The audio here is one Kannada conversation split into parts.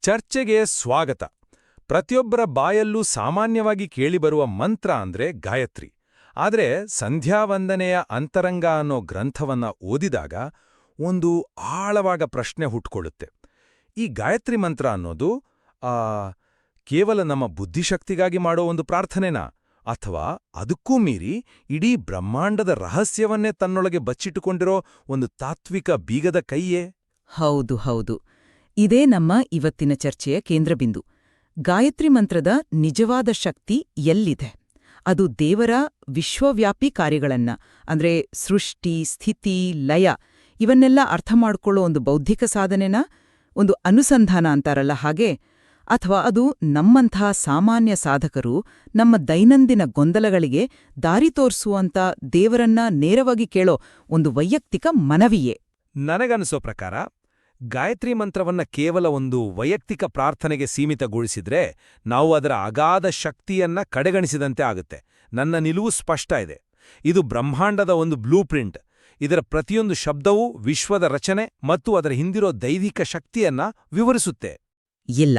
ಚರ್ಚೆಗೆ ಸ್ವಾಗತ. ಪ್ರತಿಯೊಬ್ಬರ ಬಾಯಲ್ಲೂ ಸಾಮಾನ್ಯವಾಗಿ ಕೇಳಿಬರುವ ಮಂತ್ರ ಅಂದ್ರೆ ಗಾಯತ್ರಿ. ಆದರೆ ಸಂಧ್ಯಾವಂದನೆಯ ಅಂತರಂಗ ಅನ್ನೋ ಗ್ರಂಥವನ್ನ ಓದಿದಾಗ ಒಂದು ಆಳವಾದ ಪ್ರಶ್ನೆ ಹುಟ್ಕೊಳ್ಳುತ್ತೆ. ಈ ಗಾಯತ್ರಿ ಮಂತ್ರ ಅನ್ನೋದು ಕೇವಲ ನಮ್ಮ ಬುದ್ಧಿಶಕ್ತಿಗಾಗಿ ಮಾಡೋ ಒಂದು ಪ್ರಾರ್ಥನೆನಾ, ಅಥವಾ ಅದಕ್ಕೂ ಮೀರಿ ಇಡೀ ಬ್ರಹ್ಮಾಂಡದ ರಹಸ್ಯವನ್ನೇ ತನ್ನೊಳಗೆ ಬಚ್ಚಿಟ್ಟುಕೊಂಡಿರೋ ಒಂದು ತಾತ್ವಿಕ ಬೀಗದ ಕೈಯೇ? ಹೌದು ಹೌದು, ಇದೇ ನಮ್ಮ ಇವತ್ತಿನ ಚರ್ಚೆಯ ಕೇಂದ್ರಬಿಂದು. ಗಾಯತ್ರಿ ಮಂತ್ರದ ನಿಜವಾದ ಶಕ್ತಿ ಎಲ್ಲಿದೆ? ಅದು ದೇವರ ವಿಶ್ವವ್ಯಾಪಿ ಕಾರ್ಯಗಳನ್ನ, ಅಂದ್ರೆ ಸೃಷ್ಟಿ, ಸ್ಥಿತಿ, ಲಯ ಇವನ್ನೆಲ್ಲ ಅರ್ಥ ಮಾಡ್ಕೊಳ್ಳೋ ಒಂದು ಬೌದ್ಧಿಕ ಸಾಧನೆನ, ಒಂದು ಅನುಸಂಧಾನ ಅಂತಾರಲ್ಲ ಹಾಗೆ, ಅಥವಾ ಅದು ನಮ್ಮಂಥ ಸಾಮಾನ್ಯ ಸಾಧಕರು ನಮ್ಮ ದೈನಂದಿನ ಗೊಂದಲಗಳಿಗೆ ದಾರಿ ತೋರಿಸುವಂಥ ದೇವರನ್ನ ನೇರವಾಗಿ ಕೇಳೋ ಒಂದು ವೈಯಕ್ತಿಕ ಮನವಿಯೇ? ನನಗನ್ಸೋ ಪ್ರಕಾರ ಗಾಯತ್ರಿ ಮಂತ್ರವನ್ನ ಕೇವಲ ಒಂದು ವೈಯಕ್ತಿಕ ಪ್ರಾರ್ಥನೆಗೆ ಸೀಮಿತಗೊಳಿಸಿದ್ರೆ ನಾವು ಅದರ ಅಗಾಧ ಶಕ್ತಿಯನ್ನ ಕಡೆಗಣಿಸಿದಂತೆ ಆಗುತ್ತೆ. ನನ್ನ ನಿಲುವು ಸ್ಪಷ್ಟ ಇದೆ. ಇದು ಬ್ರಹ್ಮಾಂಡದ ಒಂದು ಬ್ಲೂ ಪ್ರಿಂಟ್. ಇದರ ಪ್ರತಿಯೊಂದು ಶಬ್ದವೂ ವಿಶ್ವದ ರಚನೆ ಮತ್ತು ಅದರ ಹಿಂದಿರೋ ದೈವಿಕ ಶಕ್ತಿಯನ್ನ ವಿವರಿಸುತ್ತೆ. ಇಲ್ಲ,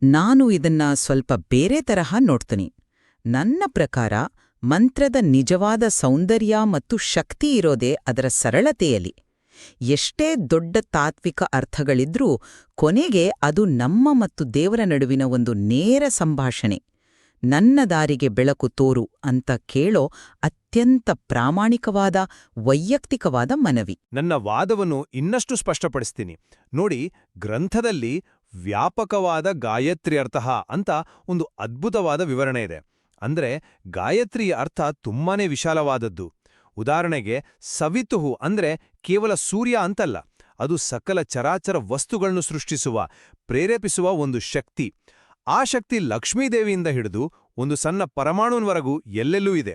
ನಾನು ಇದನ್ನ ಸ್ವಲ್ಪ ಬೇರೆ ತರಹ ನೋಡ್ತೀನಿ. ನನ್ನ ಪ್ರಕಾರ ಮಂತ್ರದ ನಿಜವಾದ ಸೌಂದರ್ಯ ಮತ್ತು ಶಕ್ತಿ ಇರೋದೇ ಅದರ ಸರಳತೆಯಲ್ಲಿ. ಎಷ್ಟೇ ದೊಡ್ಡ ತಾತ್ವಿಕ ಅರ್ಥಗಳಿದ್ರೂ ಕೊನೆಗೆ ಅದು ನಮ್ಮ ಮತ್ತು ದೇವರ ನಡುವಿನ ಒಂದು ನೇರ ಸಂಭಾಷಣೆ. ನನ್ನ ದಾರಿಗೆ ಬೆಳಕು ತೋರು ಅಂತ ಕೇಳೋ ಅತ್ಯಂತ ಪ್ರಾಮಾಣಿಕವಾದ ವೈಯಕ್ತಿಕವಾದ ಮನವಿ. ನನ್ನ ವಾದವನ್ನು ಇನ್ನಷ್ಟು ಸ್ಪಷ್ಟಪಡಿಸ್ತೀನಿ ನೋಡಿ. ಗ್ರಂಥದಲ್ಲಿ ವ್ಯಾಪಕವಾದ ಗಾಯತ್ರಿ ಅರ್ಥ ಅಂತ ಒಂದು ಅದ್ಭುತವಾದ ವಿವರಣೆ ಇದೆ. ಅಂದ್ರೆ ಗಾಯತ್ರಿಯ ಅರ್ಥ ತುಂಬಾನೇ ವಿಶಾಲವಾದದ್ದು. ಉದಾಹರಣೆಗೆ ಸವಿತುಹು ಅಂದ್ರೆ ಕೇವಲ ಸೂರ್ಯ ಅಂತಲ್ಲ, ಅದು ಸಕಲ ಚರಾಚರ ವಸ್ತುಗಳನ್ನು ಸೃಷ್ಟಿಸುವ, ಪ್ರೇರೇಪಿಸುವ ಒಂದು ಶಕ್ತಿ. ಆ ಶಕ್ತಿ ಲಕ್ಷ್ಮೀದೇವಿಯಿಂದ ಹಿಡಿದು ಒಂದು ಸಣ್ಣ ಪರಮಾಣುವರೆಗೂ ಎಲ್ಲೆಲ್ಲೂ ಇದೆ.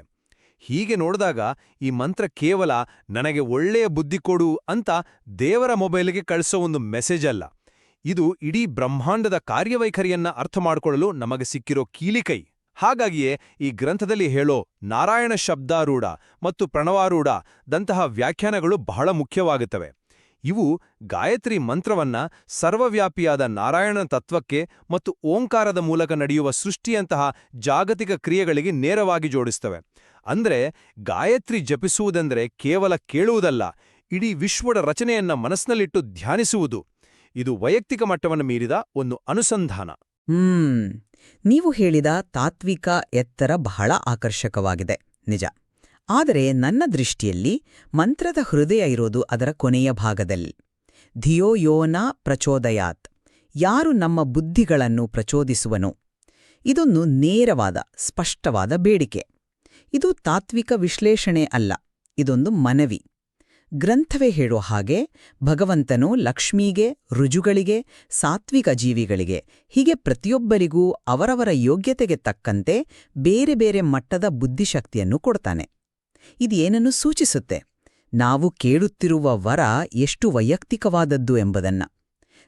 ಹೀಗೆ ನೋಡಿದಾಗ ಈ ಮಂತ್ರ ಕೇವಲ ನನಗೆ ಒಳ್ಳೆಯ ಬುದ್ಧಿ ಕೊಡು ಅಂತ ದೇವರ ಮೊಬೈಲ್ಗೆ ಕಳಿಸೋ ಒಂದು ಮೆಸೇಜ್ ಅಲ್ಲ. ಇದು ಇಡೀ ಬ್ರಹ್ಮಾಂಡದ ಕಾರ್ಯವೈಖರಿಯನ್ನ ಅರ್ಥ ಮಾಡಿಕೊಳ್ಳಲು ನಮಗೆ ಸಿಕ್ಕಿರೋ ಕೀಲಿಕೈ. ಹಾಗಾಗಿಯೇ ಈ ಗ್ರಂಥದಲ್ಲಿ ಹೇಳೋ ನಾರಾಯಣ ಶಬ್ದಾರೂಢ ಮತ್ತು ಪ್ರಣವಾರೂಢ ದಂತಹ ವ್ಯಾಖ್ಯಾನಗಳು ಬಹಳ ಮುಖ್ಯವಾಗುತ್ತವೆ. ಇವು ಗಾಯತ್ರಿ ಮಂತ್ರವನ್ನ ಸರ್ವವ್ಯಾಪಿಯಾದ ನಾರಾಯಣ ತತ್ವಕ್ಕೆ ಮತ್ತು ಓಂಕಾರದ ಮೂಲಕ ನಡೆಯುವ ಸೃಷ್ಟಿಯಂತಹ ಜಾಗತಿಕ ಕ್ರಿಯೆಗಳಿಗೆ ನೇರವಾಗಿ ಜೋಡಿಸ್ತವೆ. ಅಂದ್ರೆ ಗಾಯತ್ರಿ ಜಪಿಸುವುದೆಂದರೆ ಕೇವಲ ಕೇಳುವುದಲ್ಲ, ಇಡೀ ವಿಶ್ವದ ರಚನೆಯನ್ನ ಮನಸ್ಸಿನಲ್ಲಿಟ್ಟು ಧ್ಯಾನಿಸುವುದು. ಇದು ವೈಯಕ್ತಿಕ ಮಟ್ಟವನ್ನು ಮೀರಿದ ಒಂದು ಅನುಸಂಧಾನ. ನೀವು ಹೇಳಿದ ತಾತ್ವಿಕ ಎತ್ತರ ಬಹಳ ಆಕರ್ಷಕವಾಗಿದೆ, ನಿಜ. ಆದರೆ ನನ್ನ ದೃಷ್ಟಿಯಲ್ಲಿ ಮಂತ್ರದ ಹೃದಯ ಇರೋದು ಅದರ ಕೊನೆಯ ಭಾಗದಲ್ಲಿ. ಧಿಯೋ ಯೋನ ಪ್ರಚೋದಯಾತ್, ಯಾರು ನಮ್ಮ ಬುದ್ಧಿಗಳನ್ನು ಪ್ರಚೋದಿಸುವನೋ. ಇದೊಂದು ನೇರವಾದ ಸ್ಪಷ್ಟವಾದ ಬೇಡಿಕೆ. ಇದು ತಾತ್ವಿಕ ವಿಶ್ಲೇಷಣೆ ಅಲ್ಲ, ಇದೊಂದು ಮನವಿ. ಗ್ರಂಥವೇ ಹೇಳೋ ಹಾಗೆ ಭಗವಂತನು ಲಕ್ಷ್ಮೀಗೆ, ಋಜುಗಳಿಗೆ, ಸಾತ್ವಿಕ ಜೀವಿಗಳಿಗೆ, ಹೀಗೆ ಪ್ರತಿಯೊಬ್ಬರಿಗೂ ಅವರವರ ಯೋಗ್ಯತೆಗೆ ತಕ್ಕಂತೆ ಬೇರೆ ಬೇರೆ ಮಟ್ಟದ ಬುದ್ಧಿಶಕ್ತಿಯನ್ನು ಕೊಡ್ತಾನೆ. ಇದೇನನ್ನು ಸೂಚಿಸುತ್ತೆ? ನಾವು ಕೇಳುತ್ತಿರುವ ವರ ಎಷ್ಟು ವೈಯಕ್ತಿಕವಾದದ್ದು ಎಂಬುದನ್ನ.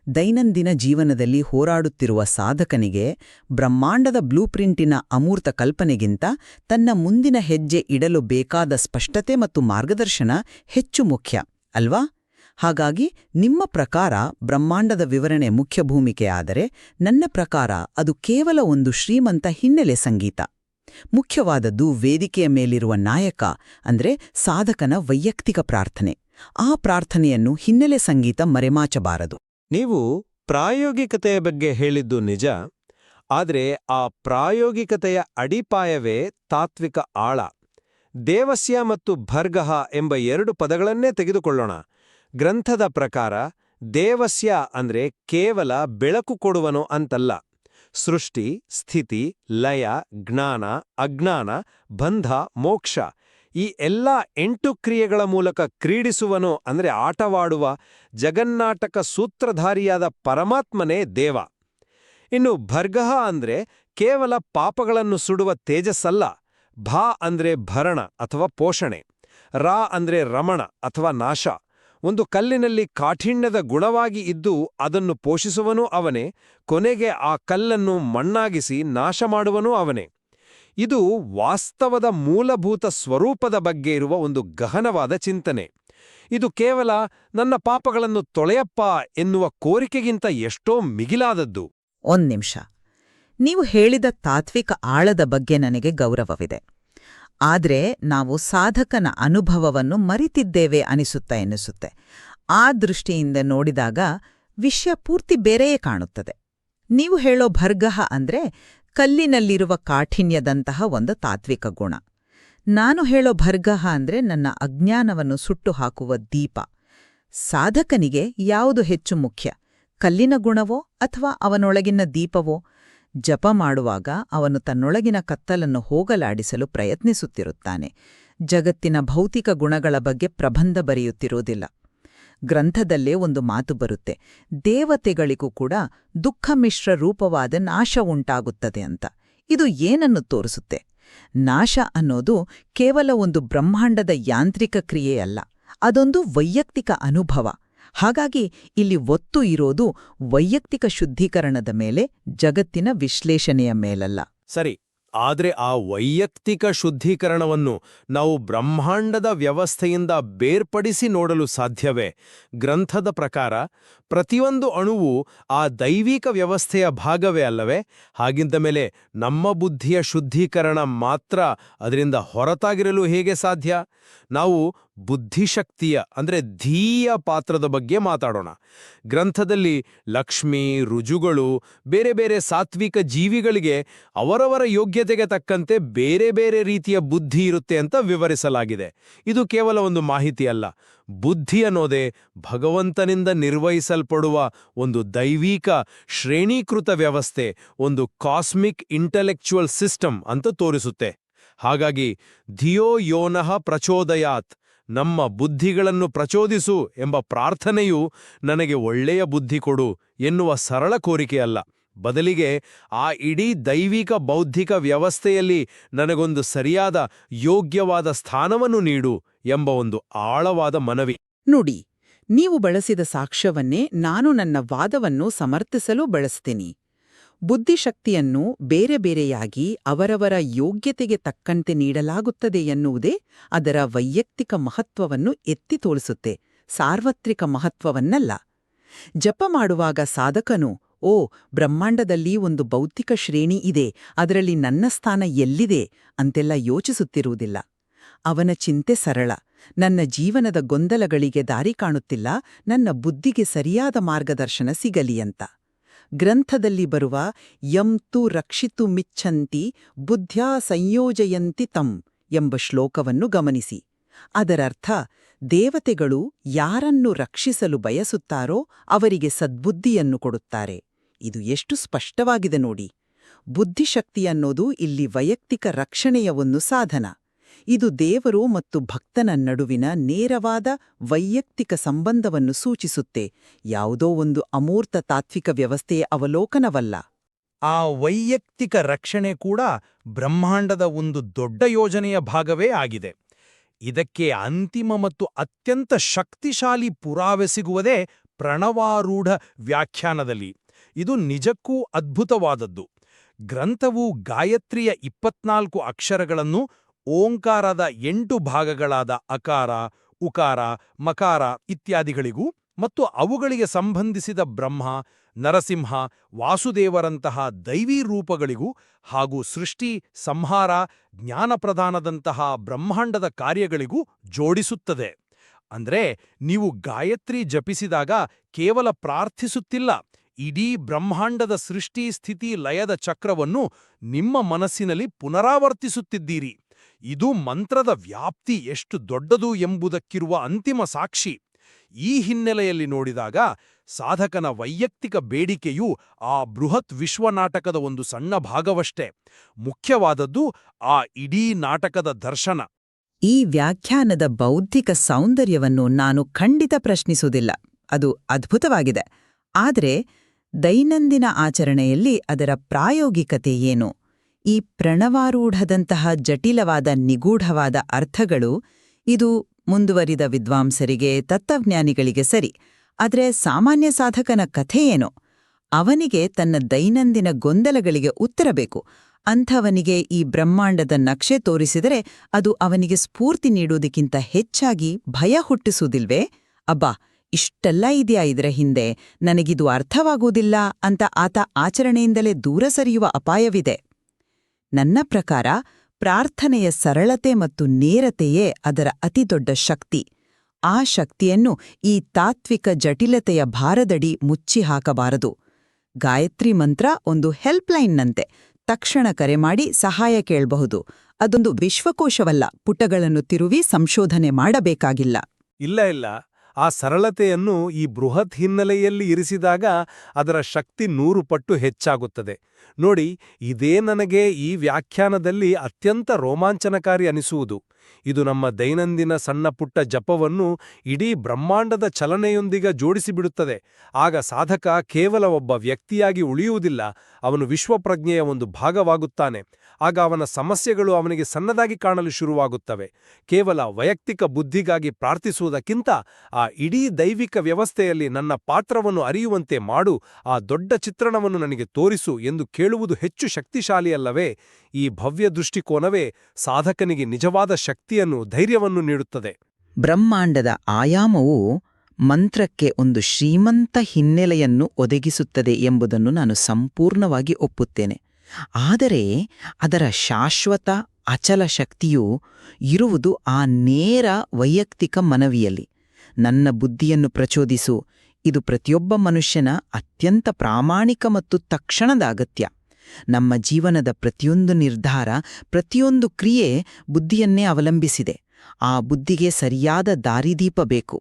ದೈನಂದಿನ ಜೀವನದಲ್ಲಿ ಹೋರಾಡುತ್ತಿರುವ ಸಾಧಕನಿಗೆ ಬ್ರಹ್ಮಾಂಡದ ಬ್ಲೂಪ್ರಿಂಟಿನ ಅಮೂರ್ತ ಕಲ್ಪನೆಗಿಂತ ತನ್ನ ಮುಂದಿನ ಹೆಜ್ಜೆ ಇಡಲು ಬೇಕಾದ ಸ್ಪಷ್ಟತೆ ಮತ್ತು ಮಾರ್ಗದರ್ಶನ ಹೆಚ್ಚು ಮುಖ್ಯ ಅಲ್ವಾ? ಹಾಗಾಗಿ ನಿಮ್ಮ ಪ್ರಕಾರ ಬ್ರಹ್ಮಾಂಡದ ವಿವರಣೆ ಮುಖ್ಯ ಭೂಮಿಕೆ ಆದರೆ, ನನ್ನ ಪ್ರಕಾರ ಅದು ಕೇವಲ ಒಂದು ಶ್ರೀಮಂತ ಹಿನ್ನೆಲೆ ಸಂಗೀತ. ಮುಖ್ಯವಾದದ್ದು ವೇದಿಕೆಯ ಮೇಲಿರುವ ನಾಯಕ, ಅಂದ್ರೆ ಸಾಧಕನ ವೈಯಕ್ತಿಕ ಪ್ರಾರ್ಥನೆ. ಆ ಪ್ರಾರ್ಥನೆಯನ್ನು ಹಿನ್ನೆಲೆ ಸಂಗೀತ ಮರೆಮಾಚಬಾರದು. ನೀವು ಪ್ರಾಯೋಗಿಕತೆಯ ಬಗ್ಗೆ ಹೇಳಿದ್ದು ನಿಜ. ಆದರೆ ಆ ಪ್ರಾಯೋಗಿಕತೆಯ ಅಡಿಪಾಯವೇ ತಾತ್ವಿಕ ಆಳ. ದೇವಸ್ಯ ಮತ್ತು ಭರ್ಗಃ ಎಂಬ ಎರಡು ಪದಗಳನ್ನೇ ತೆಗೆದುಕೊಳ್ಳೋಣ. ಗ್ರಂಥದ ಪ್ರಕಾರ ದೇವಸ್ಯ ಅಂದ್ರೆ ಕೇವಲ ಬೆಳಕು ಕೊಡುವನು ಅಂತಲ್ಲ. ಸೃಷ್ಟಿ, ಸ್ಥಿತಿ, ಲಯ, ಜ್ಞಾನ, ಅಜ್ಞಾನ, ಬಂಧ, ಮೋಕ್ಷ ಈ ಎಲ್ಲ 8 ಕ್ರಿಯೆಗಳ ಮೂಲಕ ಕ್ರೀಡಿಸುವನು ಅಂದ್ರೆ ಆಟವಾಡುವ ಜಗನ್ನಾಟಕ ಸೂತ್ರಧಾರಿಯಾದ ಪರಮಾತ್ಮನೇ ದೇವ. ಇನ್ನು ಭರ್ಗಃ ಅಂದ್ರೆ ಕೇವಲ ಪಾಪಗಳನ್ನು ಸುಡುವ ತೇಜಸ್ಸಲ್ಲ. ಭಾ ಅಂದ್ರೆ ಭರಣ ಅಥವಾ ಪೋಷಣೆ. ರಾ ಅಂದ್ರೆ ರಮಣ ಅಥವಾ ನಾಶ. ಒಂದು ಕಲ್ಲಿನಲ್ಲಿ ಕಾಠಿಣ್ಯದ ಗುಣವಾಗಿ ಇದ್ದು ಅದನ್ನು ಪೋಷಿಸುವನೂ ಅವನೇ, ಕೊನೆಗೆ ಆ ಕಲ್ಲನ್ನು ಮಣ್ಣಾಗಿಸಿ ನಾಶ ಮಾಡುವನೂ ಅವನೇ. ಇದು ವಾಸ್ತವದ ಮೂಲಭೂತ ಸ್ವರೂಪದ ಬಗ್ಗೆ ಇರುವ ಒಂದು ಗಹನವಾದ ಚಿಂತನೆ. ಇದು ಕೇವಲ ನನ್ನ ಪಾಪಗಳನ್ನು ತೊಳೆಯಪ್ಪ ಎನ್ನುವ ಕೋರಿಕೆಗಿಂತ ಎಷ್ಟೋ ಮಿಗಿಲಾದದ್ದು. ಒಂದ್ ನಿಮಿಷ. ನೀವು ಹೇಳಿದ ತಾತ್ವಿಕ ಆಳದ ಬಗ್ಗೆ ನನಗೆ ಗೌರವವಿದೆ. ಆದ್ರೆ ನಾವು ಸಾಧಕನ ಅನುಭವವನ್ನು ಮರಿತಿದ್ದೇವೆ ಎನಿಸುತ್ತೆ. ಆ ದೃಷ್ಟಿಯಿಂದ ನೋಡಿದಾಗ ವಿಷಯ ಪೂರ್ತಿ ಬೇರೆಯೇ ಕಾಣುತ್ತದೆ. ನೀವು ಹೇಳೋ ಭರ್ಗಹ ಅಂದ್ರೆ ಕಲ್ಲಿನಲ್ಲಿರುವ ಕಾಠಿಣ್ಯದಂತಹ ಒಂದು ತಾತ್ವಿಕ ಗುಣ. ನಾನು ಹೇಳೋ ಭರ್ಗಹ ಅಂದ್ರೆ ನನ್ನ ಅಜ್ಞಾನವನ್ನು ಸುಟ್ಟು ಹಾಕುವ ದೀಪ. ಸಾಧಕನಿಗೆ ಯಾವುದು ಹೆಚ್ಚು ಮುಖ್ಯ, ಕಲ್ಲಿನ ಗುಣವೋ ಅಥವಾ ಅವನೊಳಗಿನ ದೀಪವೋ? ಜಪ ಮಾಡುವಾಗ ಅವನು ತನ್ನೊಳಗಿನ ಕತ್ತಲನ್ನು ಹೋಗಲಾಡಿಸಲು ಪ್ರಯತ್ನಿಸುತ್ತಿರುತ್ತಾನೆ. ಜಗತ್ತಿನ ಭೌತಿಕ ಗುಣಗಳ ಬಗ್ಗೆ ಪ್ರಬಂಧ ಬರೆಯುತ್ತಿರುವುದಿಲ್ಲ. ಗ್ರಂಥದಲ್ಲೇ ಒಂದು ಮಾತು ಬರುತ್ತೆ, ದೇವತೆಗಳಿಗೂ ಕೂಡ ದುಃಖ ಮಿಶ್ರ ರೂಪವಾದ ನಾಶ ಉಂಟಾಗುತ್ತದೆ ಅಂತ. ಇದು ಏನನ್ನು ತೋರಿಸುತ್ತೆ? ನಾಶ ಅನ್ನೋದು ಕೇವಲ ಒಂದು ಬ್ರಹ್ಮಾಂಡದ ಯಾಂತ್ರಿಕ ಕ್ರಿಯೆಯಲ್ಲ, ಅದೊಂದು ವೈಯಕ್ತಿಕ ಅನುಭವ. ಹಾಗಾಗಿ ಇಲ್ಲಿ ಒತ್ತು ಇರೋದು ವೈಯಕ್ತಿಕ ಶುದ್ಧೀಕರಣದ ಮೇಲೆ, ಜಗತ್ತಿನ ವಿಶ್ಲೇಷಣೆಯ ಮೇಲಲ್ಲ. ಸರಿ, ಆದ್ರೆ ಆ ವೈಯಕ್ತಿಕ ಶುದ್ಧೀಕರಣವನ್ನು ನಾವು ಬ್ರಹ್ಮಾಂಡದ ವ್ಯವಸ್ಥೆಯಿಂದ ಬೇರ್ಪಡಿಸಿ ನೋಡಲು ಸಾಧ್ಯವೇ? ಗ್ರಂಥದ ಪ್ರಕಾರ ಪ್ರತಿಯೊಂದು ಅಣುವು ಆ ದೈವಿಕ ವ್ಯವಸ್ಥೆಯ ಭಾಗವೇ ಅಲ್ಲವೇ? ಹಾಗಿದ್ದ ಮೇಲೆ ನಮ್ಮ ಬುದ್ಧಿಯ ಶುದ್ಧೀಕರಣ ಮಾತ್ರ ಅದರಿಂದ ಹೊರತಾಗಿರಲು ಹೇಗೆ ಸಾಧ್ಯ? ನಾವು ಬುದ್ಧಿಶಕ್ತಿಯ ಅಂದ್ರೆ ಧೀಯ ಪಾತ್ರದ ಬಗ್ಗೆ ಮಾತಾಡೋಣ. ಗ್ರಂಥದಲ್ಲಿ ಲಕ್ಷ್ಮಿ, ರುಜುಗಳು, ಬೇರೆ ಬೇರೆ ಸಾತ್ವಿಕ ಜೀವಿಗಳಿಗೆ ಅವರವರ ಯೋಗ್ಯತೆಗೆ ತಕ್ಕಂತೆ ಬೇರೆ ಬೇರೆ ರೀತಿಯ ಬುದ್ಧಿ ಇರುತ್ತೆ ಅಂತ ವಿವರಿಸಲಾಗಿದೆ. ಇದು ಕೇವಲ ಒಂದು ಮಾಹಿತಿ ಅಲ್ಲ. ಬುದ್ಧಿ ಅನ್ನೋದೇ ಭಗವಂತನಿಂದ ನಿರ್ವಹಿಸಲ್ಪಡುವ ಒಂದು ದೈವಿಕ ಶ್ರೇಣೀಕೃತ ವ್ಯವಸ್ಥೆ, ಒಂದು ಕಾಸ್ಮಿಕ್ ಇಂಟೆಲೆಕ್ಚುವಲ್ ಸಿಸ್ಟಮ್ ಅಂತ ತೋರಿಸುತ್ತೆ. ಹಾಗಾಗಿ ಧಿಯೋ ಯೋನಃ ಪ್ರಚೋದಯಾತ್, ನಮ್ಮ ಬುದ್ಧಿಗಳನ್ನು ಪ್ರಚೋದಿಸು ಎಂಬ ಪ್ರಾರ್ಥನೆಯು ನನಗೆ ಒಳ್ಳೆಯ ಬುದ್ಧಿ ಕೊಡು ಎನ್ನುವ ಸರಳ ಕೋರಿಕೆಯಲ್ಲ. ಬದಲಿಗೆ ಆ ಇಡೀ ದೈವಿಕ ಬೌದ್ಧಿಕ ವ್ಯವಸ್ಥೆಯಲ್ಲಿ ನನಗೊಂದು ಸರಿಯಾದ ಯೋಗ್ಯವಾದ ಸ್ಥಾನವನ್ನು ನೀಡು ಎಂಬ ಒಂದು ಆಳವಾದ ಮನವಿ. ನೋಡಿ, ನೀವು ಬಳಸಿದ ಸಾಕ್ಷ್ಯವನ್ನೇ ನಾನು ನನ್ನ ವಾದವನ್ನು ಸಮರ್ಥಿಸಲು ಬಳಸ್ತೀನಿ. ಬುದ್ಧಿಶಕ್ತಿಯನ್ನು ಬೇರೆ ಬೇರೆಯಾಗಿ ಅವರವರ ಯೋಗ್ಯತೆಗೆ ತಕ್ಕಂತೆ ನೀಡಲಾಗುತ್ತದೆ ಎನ್ನುವುದೇ ಅದರ ವೈಯಕ್ತಿಕ ಮಹತ್ವವನ್ನು ಎತ್ತಿ ತೋರಿಸುತ್ತೆ, ಸಾರ್ವತ್ರಿಕ ಮಹತ್ವವನ್ನಲ್ಲ. ಜಪ ಮಾಡುವಾಗ ಸಾಧಕನು ಓ ಬ್ರಹ್ಮಾಂಡದಲ್ಲಿ ಒಂದು ಭೌತಿಕ ಶ್ರೇಣಿ ಇದೆ, ಅದರಲ್ಲಿ ನನ್ನ ಸ್ಥಾನ ಎಲ್ಲಿದೆ ಅಂತೆಲ್ಲ ಯೋಚಿಸುತ್ತಿರುವುದಿಲ್ಲ. ಅವನ ಚಿಂತೆ ಸರಳ, ನನ್ನ ಜೀವನದ ಗೊಂದಲಗಳಿಗೆ ದಾರಿ ಕಾಣುತ್ತಿಲ್ಲ, ನನ್ನ ಬುದ್ಧಿಗೆ ಸರಿಯಾದ ಮಾರ್ಗದರ್ಶನ ಸಿಗಲಿ ಅಂತ. ಗ್ರಂಥದಲ್ಲಿ ಬರುವ ಯಂ ತು ರಕ್ಷಿತು ಮಿಚ್ಛಂತಿ ಬುದ್ಧ್ಯಾ ಸಂಯೋಜಯಂತಿ ತಂ ಎಂಬ ಶ್ಲೋಕವನ್ನು ಗಮನಿಸಿ. ಅದರರ್ಥ ದೇವತೆಗಳು ಯಾರನ್ನು ರಕ್ಷಿಸಲು ಬಯಸುತ್ತಾರೋ ಅವರಿಗೆ ಸದ್ಬುದ್ಧಿಯನ್ನು ಕೊಡುತ್ತಾರೆ. ಇದು ಎಷ್ಟು ಸ್ಪಷ್ಟವಾಗಿದೆ ನೋಡಿ. ಬುದ್ಧಿಶಕ್ತಿಯನ್ನೋದು ಇಲ್ಲಿ ವೈಯಕ್ತಿಕ ರಕ್ಷಣೆಯ ಒಂದು ಸಾಧನ. ಇದು ದೇವರು ಮತ್ತು ಭಕ್ತನ ನಡುವಿನ ನೇರವಾದ ವೈಯಕ್ತಿಕ ಸಂಬಂಧವನ್ನು ಸೂಚಿಸುತ್ತೆ, ಯಾವುದೋ ಒಂದು ಅಮೂರ್ತ ತಾತ್ವಿಕ ವ್ಯವಸ್ಥೆಯ ಅವಲೋಕನವಲ್ಲ. ಆ ವೈಯಕ್ತಿಕ ರಕ್ಷಣೆ ಕೂಡ ಬ್ರಹ್ಮಾಂಡದ ಒಂದು ದೊಡ್ಡ ಯೋಜನೆಯ ಭಾಗವೇ ಆಗಿದೆ. ಇದಕ್ಕೆ ಅಂತಿಮ ಮತ್ತು ಅತ್ಯಂತ ಶಕ್ತಿಶಾಲಿ ಪುರಾವೆ ಸಿಗುವುದೇ ಪ್ರಣವಾರೂಢ ವ್ಯಾಖ್ಯಾನದಲ್ಲಿ. ಇದು ನಿಜಕ್ಕೂ ಅದ್ಭುತವಾದದ್ದು. ಗ್ರಂಥವು ಗಾಯತ್ರಿಯ 24 ಅಕ್ಷರಗಳನ್ನು ಓಂಕಾರದ 8 ಭಾಗಗಳಾದ ಅಕಾರ, ಉಕಾರ, ಮಕಾರ ಇತ್ಯಾದಿಗಳಿಗೂ ಮತ್ತು ಅವುಗಳಿಗೆ ಸಂಬಂಧಿಸಿದ ಬ್ರಹ್ಮ, ನರಸಿಂಹ, ವಾಸುದೇವರಂತಹ ದೈವೀ ರೂಪಗಳಿಗೂ ಹಾಗೂ ಸೃಷ್ಟಿ, ಸಂಹಾರ, ಜ್ಞಾನಪ್ರದಾನದಂತಹ ಬ್ರಹ್ಮಾಂಡದ ಕಾರ್ಯಗಳಿಗೂ ಜೋಡಿಸುತ್ತದೆ. ಅಂದ್ರೆ ನೀವು ಗಾಯತ್ರಿ ಜಪಿಸಿದಾಗ ಕೇವಲ ಪ್ರಾರ್ಥಿಸುತ್ತಿಲ್ಲ, ಇಡೀ ಬ್ರಹ್ಮಾಂಡದ ಸೃಷ್ಟಿ, ಸ್ಥಿತಿ, ಲಯದ ಚಕ್ರವನ್ನು ನಿಮ್ಮ ಮನಸ್ಸಿನಲ್ಲಿ ಪುನರಾವರ್ತಿಸುತ್ತಿದ್ದೀರಿ. ಇದು ಮಂತ್ರದ ವ್ಯಾಪ್ತಿ ಎಷ್ಟು ದೊಡ್ಡದು ಎಂಬುದಕ್ಕಿರುವ ಅಂತಿಮ ಸಾಕ್ಷಿ. ಈ ಹಿನ್ನೆಲೆಯಲ್ಲಿ ನೋಡಿದಾಗ ಸಾಧಕನ ವೈಯಕ್ತಿಕ ಬೇಡಿಕೆಯು ಆ ಬೃಹತ್ ವಿಶ್ವನಾಟಕದ ಒಂದು ಸಣ್ಣ ಭಾಗವಷ್ಟೇ. ಮುಖ್ಯವಾದದ್ದು ಆ ಇಡೀ ನಾಟಕದ ದರ್ಶನ. ಈ ವ್ಯಾಖ್ಯಾನದ ಬೌದ್ಧಿಕ ಸೌಂದರ್ಯವನ್ನು ನಾನು ಖಂಡಿತ ಪ್ರಶ್ನಿಸುವುದಿಲ್ಲ, ಅದು ಅದ್ಭುತವಾಗಿದೆ. ಆದರೆ ದೈನಂದಿನ ಆಚರಣೆಯಲ್ಲಿ ಅದರ ಪ್ರಾಯೋಗಿಕತೆ ಏನು? ಈ ಪ್ರಣವಾರೂಢದಂತಹ ಜಟಿಲವಾದ ನಿಗೂಢವಾದ ಅರ್ಥಗಳು ಇದು ಮುಂದುವರಿದ ವಿದ್ವಾಂಸರಿಗೆ, ತತ್ವಜ್ಞಾನಿಗಳಿಗೆ ಸರಿ, ಆದರೆ ಸಾಮಾನ್ಯ ಸಾಧಕನ ಕಥೆಯೇನೋ? ಅವನಿಗೆ ತನ್ನ ದೈನಂದಿನ ಗೊಂದಲಗಳಿಗೆ ಉತ್ತರ ಬೇಕು. ಅಂಥವನಿಗೆ ಈ ಬ್ರಹ್ಮಾಂಡದ ನಕ್ಷೆ ತೋರಿಸಿದರೆ ಅದು ಅವನಿಗೆ ಸ್ಫೂರ್ತಿ ನೀಡೋದಕ್ಕಿಂತ ಹೆಚ್ಚಾಗಿ ಭಯ ಹುಟ್ಟಿಸುವುದಿಲ್ವೇ? ಅಬ್ಬಾ, ಇಷ್ಟೆಲ್ಲ ಇದೆಯಾ ಇದರ ಹಿಂದೆ, ನನಗಿದು ಅರ್ಥವಾಗುವುದಿಲ್ಲ ಅಂತ ಆತ ಆಚರಣೆಯಿಂದಲೇ ದೂರ ಸರಿಯುವ ಅಪಾಯವಿದೆ. ನನ್ನ ಪ್ರಕಾರ ಪ್ರಾರ್ಥನೆಯ ಸರಳತೆ ಮತ್ತು ನೇರತೆಯೇ ಅದರ ಅತಿದೊಡ್ಡ ಶಕ್ತಿ. ಆ ಶಕ್ತಿಯನ್ನು ಈ ತಾತ್ವಿಕ ಜಟಿಲತೆಯ ಭಾರದಡಿ ಮುಚ್ಚಿ ಹಾಕಬಾರದು. ಗಾಯತ್ರಿ ಮಂತ್ರ ಒಂದು ಹೆಲ್ಪ್ಲೈನ್ನಂತೆ. ತಕ್ಷಣ ಕರೆ ಮಾಡಿ ಸಹಾಯ ಕೇಳಬಹುದು. ಅದೊಂದು ವಿಶ್ವಕೋಶವಲ್ಲ, ಪುಟಗಳನ್ನು ತಿರುವಿ ಸಂಶೋಧನೆ ಮಾಡಬೇಕಾಗಿಲ್ಲ. ಇಲ್ಲ, ಆ ಸರಳತೆಯನ್ನು ಈ ಬೃಹತ್ ಹಿನ್ನೆಲೆಯಲ್ಲಿ ಇರಿಸಿದಾಗ ಅದರ ಶಕ್ತಿ 100 ಪಟ್ಟು ಹೆಚ್ಚಾಗುತ್ತದೆ. ನೋಡಿ, ಇದೇ ನನಗೆ ಈ ವ್ಯಾಖ್ಯಾನದಲ್ಲಿ ಅತ್ಯಂತ ರೋಮಾಂಚನಕಾರಿ ಅನಿಸುವುದು. ಇದು ನಮ್ಮ ದೈನಂದಿನ ಸಣ್ಣಪುಟ್ಟ ಜಪವನ್ನು ಇಡೀ ಬ್ರಹ್ಮಾಂಡದ ಚಲನೆಯೊಂದಿಗೆ ಜೋಡಿಸಿಬಿಡುತ್ತದೆ. ಆಗ ಸಾಧಕ ಕೇವಲ ಒಬ್ಬ ವ್ಯಕ್ತಿಯಾಗಿ ಉಳಿಯುವುದಿಲ್ಲ, ಅವನು ವಿಶ್ವಪ್ರಜ್ಞೆಯ ಒಂದು ಭಾಗವಾಗುತ್ತಾನೆ. ಆಗ ಅವನ ಸಮಸ್ಯೆಗಳು ಅವನಿಗೆ ಸಣ್ಣದಾಗಿ ಕಾಣಲು ಶುರುವಾಗುತ್ತವೆ. ಕೇವಲ ವೈಯಕ್ತಿಕ ಬುದ್ಧಿಗಾಗಿ ಪ್ರಾರ್ಥಿಸುವುದಕ್ಕಿಂತ ಆ ಇಡೀ ದೈವಿಕ ವ್ಯವಸ್ಥೆಯಲ್ಲಿ ನನ್ನ ಪಾತ್ರವನ್ನು ಅರಿಯುವಂತೆ ಮಾಡು, ಆ ದೊಡ್ಡ ಚಿತ್ರಣವನ್ನು ನನಗೆ ತೋರಿಸು ಎಂದು ಕೇಳುವುದು ಹೆಚ್ಚು ಶಕ್ತಿಶಾಲಿಯಲ್ಲವೇ? ಈ ಭವ್ಯ ದೃಷ್ಟಿಕೋನವೇ ಸಾಧಕನಿಗೆ ನಿಜವಾದ ಶಕ್ತಿಯನ್ನು, ಧೈರ್ಯವನ್ನು ನೀಡುತ್ತದೆ. ಬ್ರಹ್ಮಾಂಡದ ಆಯಾಮವು ಮಂತ್ರಕ್ಕೆ ಒಂದು ಶ್ರೀಮಂತ ಹಿನ್ನೆಲೆಯನ್ನು ಒದಗಿಸುತ್ತದೆ ಎಂಬುದನ್ನು ನಾನು ಸಂಪೂರ್ಣವಾಗಿ ಒಪ್ಪುತ್ತೇನೆ. ಆದರೆ ಅದರ ಶಾಶ್ವತ ಅಚಲ ಶಕ್ತಿಯು ಇರುವುದು ಆ ನೇರ ವೈಯಕ್ತಿಕ ಮನವಿಯಲ್ಲಿ. ನನ್ನ ಬುದ್ಧಿಯನ್ನು ಪ್ರಚೋದಿಸು. ಇದು ಪ್ರತಿಯೊಬ್ಬ ಮನುಷ್ಯನ ಅತ್ಯಂತ ಪ್ರಾಮಾಣಿಕ ಮತ್ತು ತಕ್ಷಣದ ಅಗತ್ಯ. ನಮ್ಮ ಜೀವನದ ಪ್ರತಿಯೊಂದು ನಿರ್ಧಾರ, ಪ್ರತಿಯೊಂದು ಕ್ರಿಯೆ ಬುದ್ಧಿಯನ್ನೇ ಅವಲಂಬಿಸಿದೆ. ಆ ಬುದ್ಧಿಗೆ ಸರಿಯಾದ ದಾರಿದೀಪ ಬೇಕು.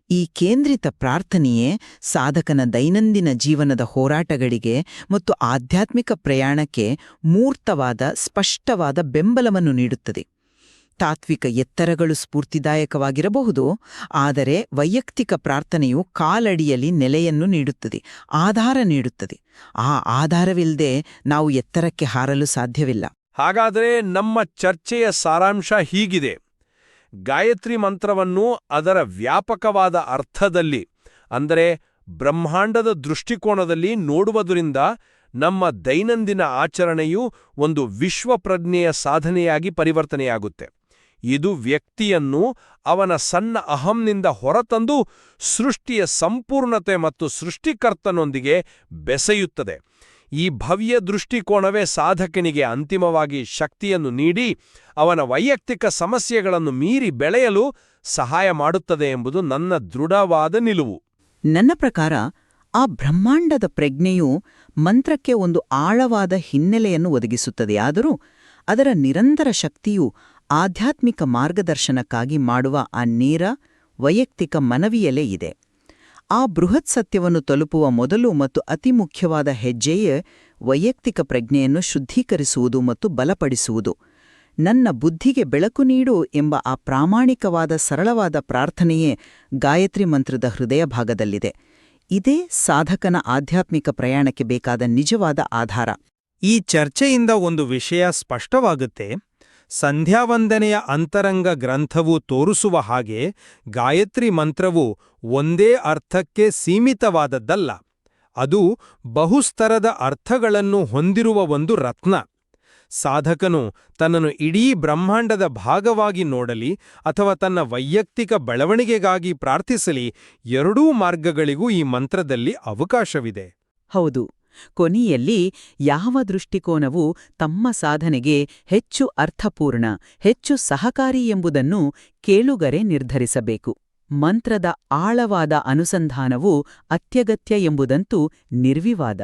ಈ ಕೇಂದ್ರಿತ ಪ್ರಾರ್ಥನೆಯೇ ಸಾಧಕನ ದೈನಂದಿನ ಜೀವನದ ಹೋರಾಟಗಳಿಗೆ ಮತ್ತು ಆಧ್ಯಾತ್ಮಿಕ ಪ್ರಯಾಣಕ್ಕೆ ಮೂರ್ತವಾದ, ಸ್ಪಷ್ಟವಾದ ಬೆಂಬಲವನ್ನು ನೀಡುತ್ತದೆ. ತಾತ್ವಿಕ ಎತ್ತರಗಳು ಸ್ಫೂರ್ತಿದಾಯಕವಾಗಿರಬಹುದು, ಆದರೆ ವೈಯಕ್ತಿಕ ಪ್ರಾರ್ಥನೆಯು ಕಾಲಡಿಯಲ್ಲಿ ನೆಲೆಯನ್ನು ನೀಡುತ್ತದೆ, ಆಧಾರ ನೀಡುತ್ತದೆ. ಆ ಆಧಾರವಿಲ್ಲದೆ ನಾವು ಎತ್ತರಕ್ಕೆ ಹಾರಲು ಸಾಧ್ಯವಿಲ್ಲ. ಹಾಗಾದರೆ ನಮ್ಮ ಚರ್ಚೆಯ ಸಾರಾಂಶ ಹೀಗಿದೆ: ಗಾಯತ್ರಿ ಮಂತ್ರವನ್ನು ಅದರ ವ್ಯಾಪಕವಾದ ಅರ್ಥದಲ್ಲಿ, ಅಂದರೆ ಬ್ರಹ್ಮಾಂಡದ ದೃಷ್ಟಿಕೋನದಲ್ಲಿ ನೋಡುವುದರಿಂದ ನಮ್ಮ ದೈನಂದಿನ ಆಚರಣೆಯು ಒಂದು ವಿಶ್ವಪ್ರಜ್ಞೆಯ ಸಾಧನೆಯಾಗಿ ಪರಿವರ್ತನೆಯಾಗುತ್ತೆ. ಇದು ವ್ಯಕ್ತಿಯನ್ನು ಅವನ ಸಣ್ಣ ಅಹಂನಿಂದ ಹೊರತಂದು ಸೃಷ್ಟಿಯ ಸಂಪೂರ್ಣತೆ ಮತ್ತು ಸೃಷ್ಟಿಕರ್ತನೊಂದಿಗೆ ಬೆಸೆಯುತ್ತದೆ. ಈ ಭವ್ಯ ದೃಷ್ಟಿಕೋನವೇ ಸಾಧಕನಿಗೆ ಅಂತಿಮವಾಗಿ ಶಕ್ತಿಯನ್ನು ನೀಡಿ ಅವನ ವೈಯಕ್ತಿಕ ಸಮಸ್ಯೆಗಳನ್ನು ಮೀರಿ ಬೆಳೆಯಲು ಸಹಾಯ ಮಾಡುತ್ತದೆ ಎಂಬುದು ನನ್ನ ದೃಢವಾದ ನಿಲುವು. ನನ್ನ ಪ್ರಕಾರ ಆ ಬ್ರಹ್ಮಾಂಡದ ಪ್ರಜ್ಞೆಯು ಮಂತ್ರಕ್ಕೆ ಒಂದು ಆಳವಾದ ಹಿನ್ನೆಲೆಯನ್ನು ಒದಗಿಸುತ್ತದೆ. ಆದರೂ ಅದರ ನಿರಂತರ ಶಕ್ತಿಯು ಆಧ್ಯಾತ್ಮಿಕ ಮಾರ್ಗದರ್ಶನಕ್ಕಾಗಿ ಮಾಡುವ ಆ ನೇರ ವೈಯಕ್ತಿಕ ಮನವಿಯಲೇ ಇದೆ. ಆ ಬೃಹತ್ ಸತ್ಯವನ್ನು ತಲುಪುವ ಮೊದಲು ಮತ್ತು ಅತಿ ಮುಖ್ಯವಾದ ಹೆಜ್ಜೆಯೇ ವೈಯಕ್ತಿಕ ಪ್ರಜ್ಞೆಯನ್ನು ಶುದ್ಧೀಕರಿಸುವುದು ಮತ್ತು ಬಲಪಡಿಸುವುದು. ನನ್ನ ಬುದ್ಧಿಗೆ ಬೆಳಕು ನೀಡು ಎಂಬ ಆ ಪ್ರಾಮಾಣಿಕವಾದ ಸರಳವಾದ ಪ್ರಾರ್ಥನೆಯೇ ಗಾಯತ್ರಿ ಮಂತ್ರದ ಹೃದಯ ಭಾಗದಲ್ಲಿದೆ. ಇದೇ ಸಾಧಕನ ಆಧ್ಯಾತ್ಮಿಕ ಪ್ರಯಾಣಕ್ಕೆ ಬೇಕಾದ ನಿಜವಾದ ಆಧಾರ. ಈ ಚರ್ಚೆಯಿಂದ ಒಂದು ವಿಷಯ ಸ್ಪಷ್ಟವಾಗುತ್ತೆ: ಸಂಧ್ಯಾವಂದನೆಯ ಅಂತರಂಗ ಗ್ರಂಥವು ತೋರಿಸುವ ಹಾಗೆ ಗಾಯತ್ರಿ ಮಂತ್ರವು ಒಂದೇ ಅರ್ಥಕ್ಕೆ ಸೀಮಿತವಾದದ್ದಲ್ಲ. ಅದು ಬಹುಸ್ತರದ ಅರ್ಥಗಳನ್ನು ಹೊಂದಿರುವ ಒಂದು ರತ್ನ. ಸಾಧಕನು ತನ್ನನ್ನು ಇಡೀ ಬ್ರಹ್ಮಾಂಡದ ಭಾಗವಾಗಿ ನೋಡಲಿ ಅಥವಾ ತನ್ನ ವೈಯಕ್ತಿಕ ಬೆಳವಣಿಗೆಗಾಗಿ ಪ್ರಾರ್ಥಿಸಲಿ, ಎರಡೂ ಮಾರ್ಗಗಳಿಗೂ ಈ ಮಂತ್ರದಲ್ಲಿ ಅವಕಾಶವಿದೆ. ಹೌದು, ಕೊನೆಯಲ್ಲಿ ಯಾವ ದೃಷ್ಟಿಕೋನವು ತಮ್ಮ ಸಾಧನೆಗೆ ಹೆಚ್ಚು ಅರ್ಥಪೂರ್ಣ, ಹೆಚ್ಚು ಸಹಕಾರಿ ಎಂಬುದನ್ನು ಕೇಳುಗರೆ ನಿರ್ಧರಿಸಬೇಕು. ಮಂತ್ರದ ಆಳವಾದ ಅನುಸಂಧಾನವು ಅತ್ಯಗತ್ಯ ಎಂಬುದಂತೂ ನಿರ್ವಿವಾದ.